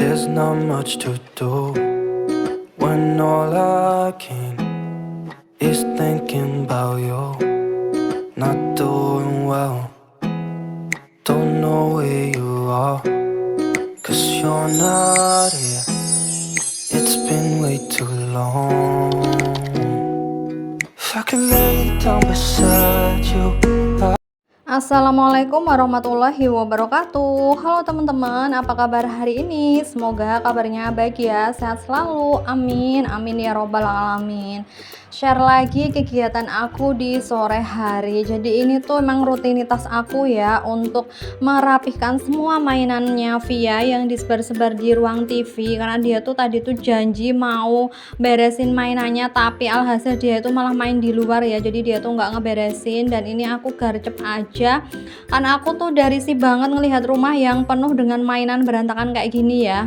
There's not much to do when all I can is thinking about you. Not doing well, don't know where you are, 'cause you're not here. It's been way too long. If I could lay down beside you. Assalamualaikum warahmatullahi wabarakatuh. Halo teman-teman, apa kabar hari ini? Semoga kabarnya baik ya, sehat selalu. Amin, amin ya robbal alamin. Share lagi kegiatan aku di sore hari. Jadi ini tuh emang rutinitas aku ya, untuk merapihkan semua mainannya Via yang disebar-sebar di ruang TV. Karena dia tuh tadi tuh janji mau beresin mainannya, tapi alhasil dia itu malah main di luar ya. Jadi dia tuh nggak ngeberesin, dan ini aku garcep aja karena aku tuh udah risih banget ngelihat rumah yang penuh dengan mainan berantakan kayak gini ya.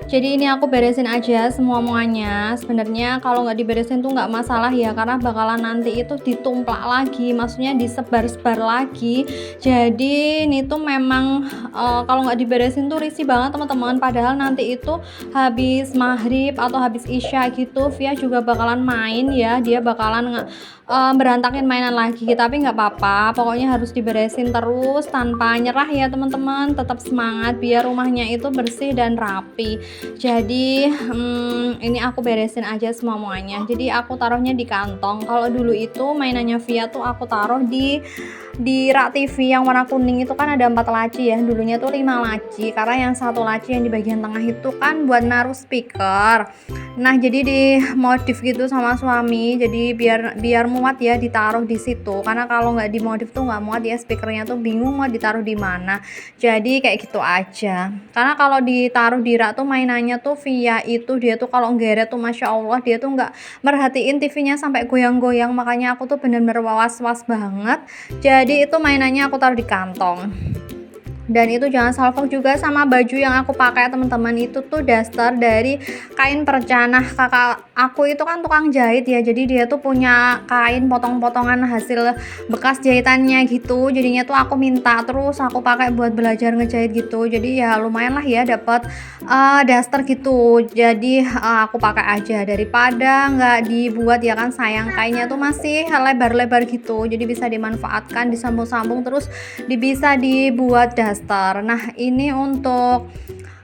Jadi ini aku beresin aja semuanya. Sebenarnya kalau nggak diberesin tuh nggak masalah ya, karena bakalan nanti itu ditumplak lagi, maksudnya disebar-sebar lagi. Jadi ini tuh memang kalau nggak diberesin tuh risih banget teman-teman. Padahal nanti itu habis maghrib atau habis isya gitu, Via juga bakalan main ya. Dia bakalan berantakin mainan lagi, tapi nggak apa-apa, pokoknya harus diberesin terus tanpa nyerah ya teman-teman. Tetap semangat biar rumahnya itu bersih dan rapi. Jadi ini aku beresin aja semuanya. Jadi aku taruhnya di kantong. Kalau dulu itu mainannya Via tuh aku taruh di rak TV yang warna kuning itu kan ada 4 laci ya, dulunya tuh 5 laci, karena yang satu laci yang di bagian tengah itu kan buat naruh speaker. Nah jadi dimodif gitu sama suami, jadi biar muat ya ditaruh di situ, karena kalau nggak dimodif tuh nggak muat ya, speakernya tuh bingung mau ditaruh di mana. Jadi kayak gitu aja, karena kalau ditaruh di rak tuh mainannya tuh Via itu dia tuh kalau nggeret tuh Masya Allah, dia tuh nggak merhatiin TV-nya sampai goyang-goyang, makanya aku tuh bener-bener was-was banget. Jadi itu mainannya aku taruh di kantong. Dan itu jangan salfok juga sama baju yang aku pakai teman-teman, itu tuh daster dari kain perca. Nah kakak aku itu kan tukang jahit ya, jadi dia tuh punya kain potong-potongan hasil bekas jahitannya gitu, jadinya tuh aku minta, terus aku pakai buat belajar ngejahit gitu. Jadi ya lumayan lah ya dapat daster gitu. Jadi aku pakai aja daripada nggak dibuat ya kan, sayang, kainnya tuh masih lebar-lebar gitu, jadi bisa dimanfaatkan, disambung-sambung terus bisa dibuat daster. Nah ini untuk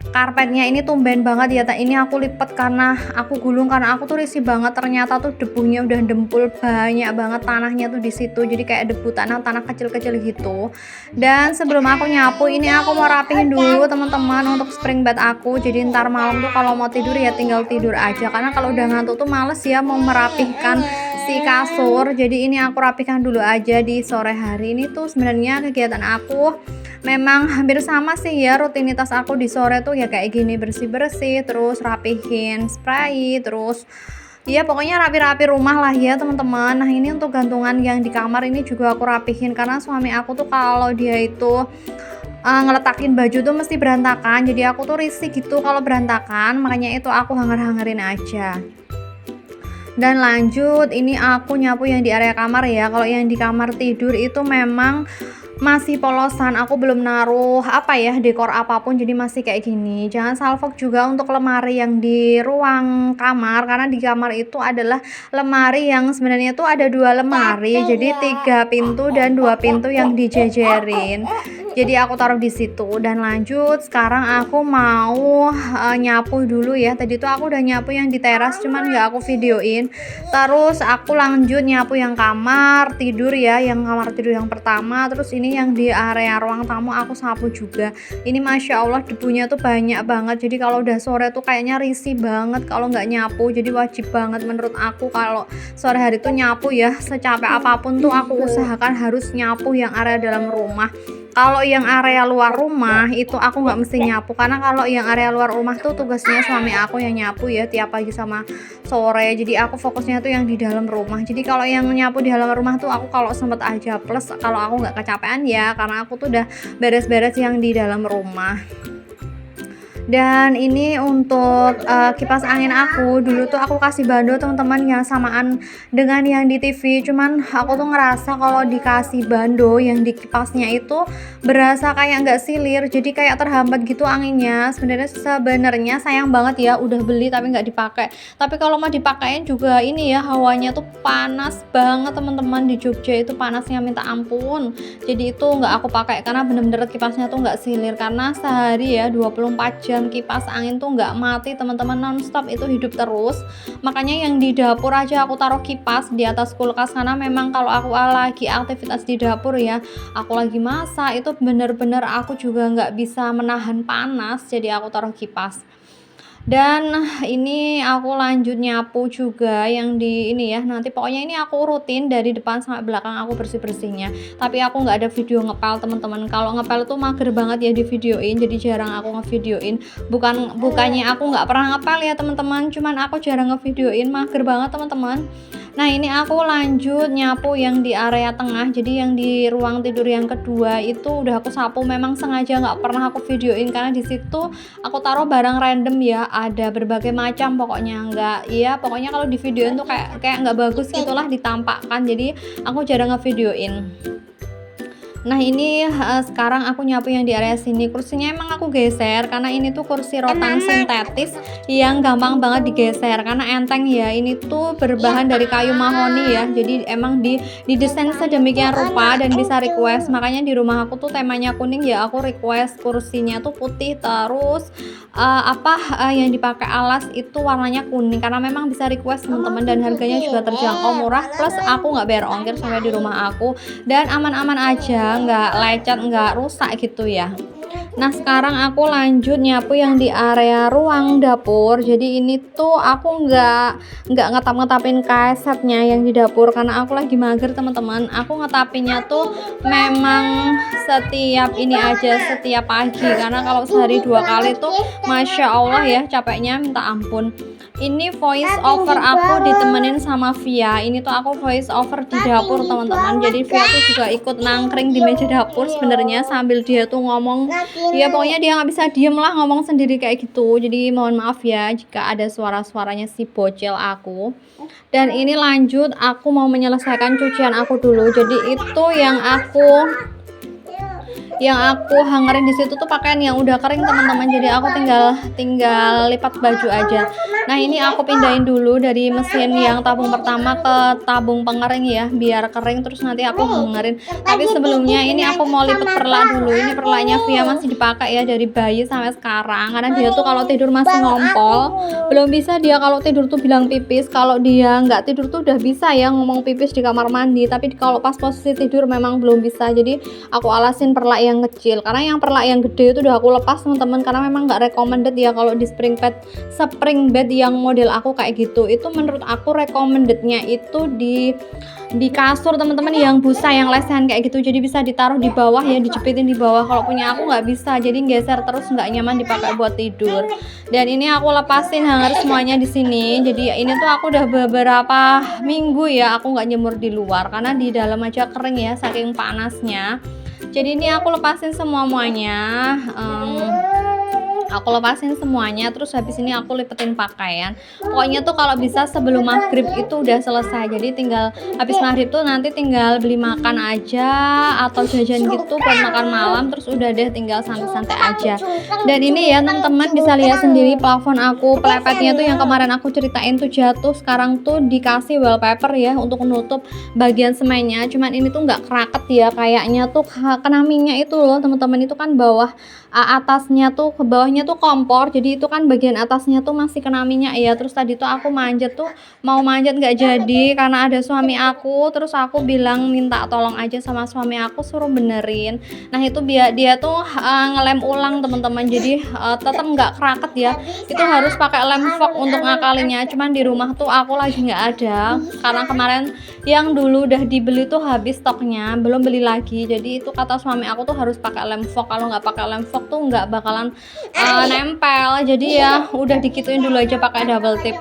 karpetnya ini tumben banget ya, ini aku lipat karena aku gulung, karena aku tuh risih banget, ternyata tuh debunya udah dempul banyak banget, tanahnya tuh di situ, jadi kayak debu tanah kecil-kecil gitu. Dan sebelum aku nyapu ini aku mau rapihin dulu teman-teman untuk spring bed aku, jadi ntar malam tuh kalau mau tidur ya tinggal tidur aja, karena kalau udah ngantuk tuh males ya mau merapihkan si kasur. Jadi ini aku rapikan dulu aja di sore hari. Ini tuh sebenarnya kegiatan aku memang hampir sama sih ya, rutinitas aku di sore tuh ya kayak gini, bersih-bersih, terus rapihin spray, terus ya pokoknya rapi-rapi rumah lah ya teman-teman. Nah ini untuk gantungan yang di kamar ini juga aku rapihin, karena suami aku tuh kalau dia itu ngeletakin baju tuh mesti berantakan, jadi aku tuh risih gitu kalau berantakan, makanya itu aku hanger-hangerin aja. Dan lanjut ini aku nyapu yang di area kamar ya. Kalau yang di kamar tidur itu memang masih polosan, aku belum naruh apa ya dekor apapun, jadi masih kayak gini. Jangan salfok juga untuk lemari yang di ruang kamar, karena di kamar itu adalah lemari yang sebenarnya tuh ada 2 lemari, jadi 3 pintu dan 2 pintu yang dijejerin. Jadi aku taruh di situ. Dan lanjut sekarang aku mau nyapu dulu ya. Tadi tuh aku udah nyapu yang di teras, cuman nggak aku videoin. Terus aku lanjut nyapu yang kamar tidur ya, yang kamar tidur yang pertama. Terus ini yang di area ruang tamu aku sapu juga. Ini Masya Allah debunya tuh banyak banget, jadi kalau udah sore tuh kayaknya risih banget kalau nggak nyapu. Jadi wajib banget menurut aku kalau sore hari tuh nyapu ya, secapek apapun tuh aku usahakan harus nyapu yang area dalam rumah. Kalau yang area luar rumah itu aku nggak mesti nyapu, karena kalau yang area luar rumah tuh tugasnya suami aku yang nyapu ya, tiap pagi sama sore. Jadi aku fokusnya tuh yang di dalam rumah. Jadi kalau yang nyapu di dalam rumah tuh aku kalau sempet aja, plus kalau aku nggak kecapean ya, karena aku tuh udah beres-beres yang di dalam rumah. Dan ini untuk kipas angin aku. Dulu tuh aku kasih bando teman-teman yang samaan dengan yang di TV. Cuman aku tuh ngerasa kalau dikasih bando yang di kipasnya itu berasa kayak nggak silir. Jadi kayak terhambat gitu anginnya. Sebenarnya sayang banget ya udah beli tapi nggak dipakai. Tapi kalau mau dipakein juga ini ya, hawanya tuh panas banget teman-teman. Di Jogja itu panasnya minta ampun. Jadi itu nggak aku pakai karena bener-bener kipasnya tuh nggak silir. Karena sehari ya 24 jam kipas angin tuh nggak mati teman-teman, nonstop itu hidup terus. Makanya yang di dapur aja aku taruh kipas di atas kulkas, karena memang kalau aku lagi aktivitas di dapur ya, aku lagi masak, itu bener-bener aku juga nggak bisa menahan panas, jadi aku taruh kipas. Dan ini aku lanjut nyapu juga yang di ini ya, nanti pokoknya ini aku rutin dari depan sampai belakang aku bersih-bersihnya. Tapi aku nggak ada video ngepel teman-teman. Kalau ngepel tuh mager banget ya di videoin, jadi jarang aku ngevideoin. Bukannya aku nggak pernah ngepel ya teman-teman, cuman aku jarang ngevideoin, mager banget teman-teman. Nah ini aku lanjut nyapu yang di area tengah, jadi yang di ruang tidur yang kedua itu udah aku sapu. Memang sengaja nggak pernah aku videoin karena di situ aku taruh barang random ya, ada berbagai macam pokoknya. Pokoknya kalau di videoin tuh kayak nggak bagus gitulah ditampakkan, jadi aku jarang ngevideoin. Nah ini sekarang aku nyapu yang di area sini. Kursinya emang aku geser karena ini tuh kursi rotan sintetis yang gampang banget digeser karena enteng ya. Ini tuh berbahan dari kayu mahoni ya, jadi emang didesain sedemikian rupa dan bisa request. Makanya di rumah aku tuh temanya kuning ya, aku request kursinya tuh putih, terus yang dipakai alas itu warnanya kuning karena memang bisa request teman-teman, dan harganya juga terjangkau, murah, plus aku nggak bayar ongkir sampai di rumah aku, dan aman-aman aja, nggak lecet, nggak rusak gitu ya. Nah sekarang aku lanjut nyapu yang di area ruang dapur. Jadi ini tuh aku nggak ngetap-ngetapin kasetnya yang di dapur karena aku lagi mager teman-teman. Aku ngetapinnya tuh memang setiap pagi, karena kalau sehari 2 kali tuh Masya Allah ya capeknya minta ampun. Ini voice over aku ditemenin sama Via. Ini tuh aku voice over di dapur teman-teman. Jadi Via tuh juga ikut nangkring di meja dapur sebenarnya sambil dia tuh ngomong. Ya pokoknya dia nggak bisa diem lah, ngomong sendiri kayak gitu. Jadi mohon maaf ya jika ada suara-suaranya si bocil aku. Dan ini lanjut aku mau menyelesaikan cucian aku dulu. Jadi itu yang aku hangerin di situ tuh pakaian yang udah kering teman-teman, jadi aku tinggal lipat baju aja. Nah ini aku pindahin dulu dari mesin yang tabung pertama ke tabung pengering ya, biar kering terus nanti aku hangerin. Tapi sebelumnya ini aku mau lipat perlak dulu. Ini perlaknya Via masih dipakai ya dari bayi sampai sekarang, karena dia tuh kalau tidur masih ngompol, belum bisa dia kalau tidur tuh bilang pipis. Kalau dia nggak tidur tuh udah bisa ya ngomong pipis di kamar mandi, tapi kalau pas posisi tidur memang belum bisa. Jadi aku alasin perlak yang kecil, karena yang perlak yang gede itu udah aku lepas teman-teman, karena memang nggak recommended ya kalau di spring bed yang model aku kayak gitu. Itu menurut aku recommendednya itu di kasur teman-teman yang busa, yang lesehan kayak gitu, jadi bisa ditaruh di bawah ya, dijepitin di bawah. Kalau punya aku nggak bisa, jadi geser terus, nggak nyaman dipakai buat tidur. Dan ini aku lepasin hanger semuanya di sini. Jadi ini tuh aku udah beberapa minggu ya aku nggak jemur di luar karena di dalam aja kering ya saking panasnya. Jadi ini aku lepasin semuanya. Terus habis ini aku lipetin pakaian. Pokoknya tuh kalau bisa sebelum maghrib itu udah selesai, jadi tinggal habis maghrib tuh nanti tinggal beli makan aja atau jajan gitu buat makan malam, terus udah deh tinggal santai-santai aja. Dan ini ya teman-teman bisa lihat sendiri plafon aku, pelepetnya tuh yang kemarin aku ceritain tuh jatuh, sekarang tuh dikasih wallpaper ya untuk menutup bagian semennya. Cuman ini tuh nggak keraket ya, kayaknya tuh kenaminya itu loh teman-teman, itu kan bawah atasnya tuh, ke bawahnya tuh kompor, jadi itu kan bagian atasnya tuh masih kena minyak ya. Terus tadi tuh aku mau manjat nggak jadi karena ada suami aku, terus aku bilang minta tolong aja sama suami aku suruh benerin. Nah itu biar dia tuh ngelem ulang teman-teman, jadi tetap nggak keraket ya, itu harus pakai lem fog untuk ngakalinnya. Cuman di rumah tuh aku lagi nggak ada karena kemarin yang dulu udah dibeli tuh habis stoknya, belum beli lagi. Jadi itu kata suami aku tuh harus pakai lem fog, kalau nggak pakai lem fog tuh nggak bakalan nempel. Jadi ya udah dikituin dulu aja pakai double tip.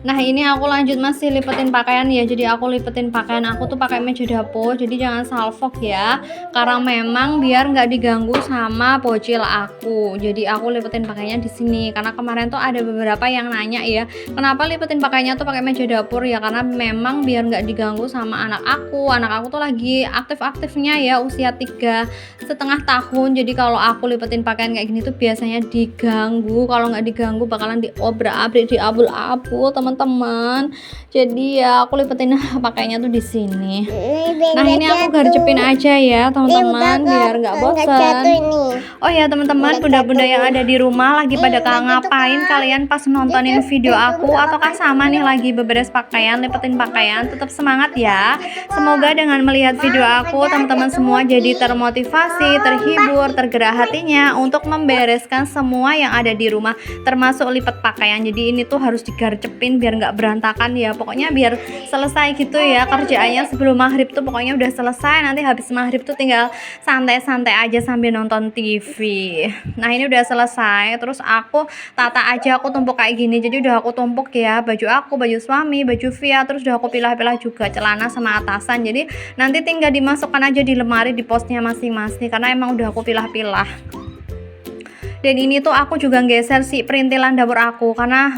Nah ini aku lanjut masih lipetin pakaian ya. Jadi aku lipetin pakaian aku tuh pakai meja dapur. Jadi jangan salfok ya. Karena memang biar nggak diganggu sama bocil aku. Jadi aku lipetin pakaiannya di sini. Karena kemarin tuh ada beberapa yang nanya ya, kenapa lipetin pakaiannya tuh pakai meja dapur ya? Karena memang biar nggak diganggu sama anak aku. Anak aku tuh lagi aktif-aktifnya ya, usia 3,5 tahun. Jadi kalau aku lipetin pakaian kayak gini tuh biasanya diganggu. Kalau nggak diganggu bakalan diobrak-abrik, diabul-abul teman-teman. Jadi ya aku lipetin pakainya tuh di sini. Nah ini aku garjepin aja ya teman-teman biar nggak bosan. Oh ya teman-teman, bunda-bunda yang ada di rumah lagi pada ngapain kalian pas nontonin video aku, ataukah sama nih lagi beberes pakaian, lipetin pakaian? Tetap semangat ya. Semoga dengan melihat video aku teman-teman semua jadi termotivasi, terhibur, tergerak hatinya untuk membereskan semua yang ada di rumah, termasuk lipet pakaian. Jadi ini tuh harus digarcepin biar nggak berantakan ya. Pokoknya biar selesai gitu ya kerjaannya sebelum maghrib tuh, pokoknya udah selesai. Nanti habis maghrib tuh tinggal santai-santai aja sambil nonton TV. Nah ini udah selesai, terus aku tata aja, aku tumpuk kayak gini. Jadi udah aku tumpuk ya, baju aku, baju suami, baju Via, terus udah aku pilah-pilah juga celana sama atasan. Jadi nanti tinggal dimasukkan aja di lemari di posnya masing-masing karena emang udah aku pilah-pilah. Dan ini tuh aku juga geser si perintilan dapur aku karena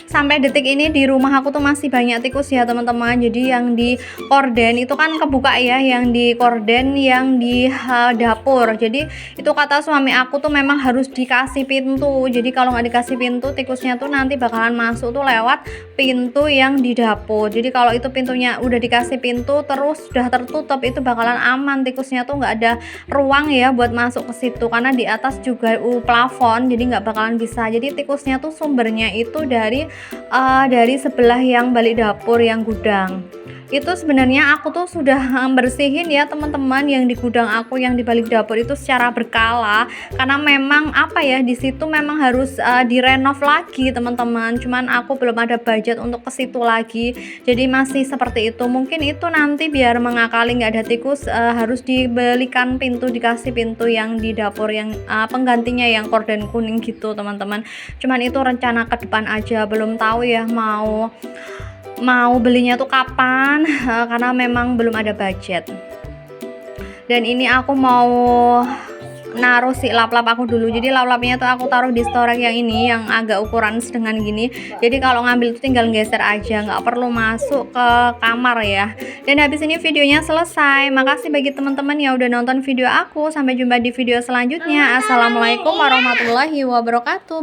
sampai detik ini di rumah aku tuh masih banyak tikus ya teman-teman. Jadi yang di korden itu kan kebuka ya, yang di korden yang di dapur. Jadi itu kata suami aku tuh memang harus dikasih pintu. Jadi kalau nggak dikasih pintu, tikusnya tuh nanti bakalan masuk tuh lewat pintu yang di dapur. Jadi kalau itu pintunya udah dikasih pintu terus sudah tertutup, itu bakalan aman, tikusnya tuh nggak ada ruang ya buat masuk ke situ karena di atas juga plafon, jadi nggak bakalan bisa. Jadi tikusnya tuh sumbernya itu dari sebelah yang balik dapur yang gudang. Itu sebenarnya aku tuh sudah bersihin ya teman-teman, yang di gudang aku yang di balik dapur itu secara berkala karena memang apa ya, di situ memang harus direnov lagi teman-teman. Cuman aku belum ada budget untuk ke situ lagi, jadi masih seperti itu. Mungkin itu nanti biar mengakali nggak ada tikus harus dibelikan pintu, dikasih pintu yang di dapur yang penggantinya yang korden kuning gitu teman-teman. Cuman itu rencana ke depan aja, belum tahu ya mau belinya tuh kapan karena memang belum ada budget. Dan ini aku mau naruh si lap-lap aku dulu. Jadi lap-lapnya tuh aku taruh di storage yang ini, yang agak ukuran sedengan gini. Jadi kalau ngambil tuh tinggal geser aja, nggak perlu masuk ke kamar ya. Dan habis ini videonya selesai. Makasih bagi teman-teman yang udah nonton video aku. Sampai jumpa di video selanjutnya. Assalamualaikum warahmatullahi wabarakatuh.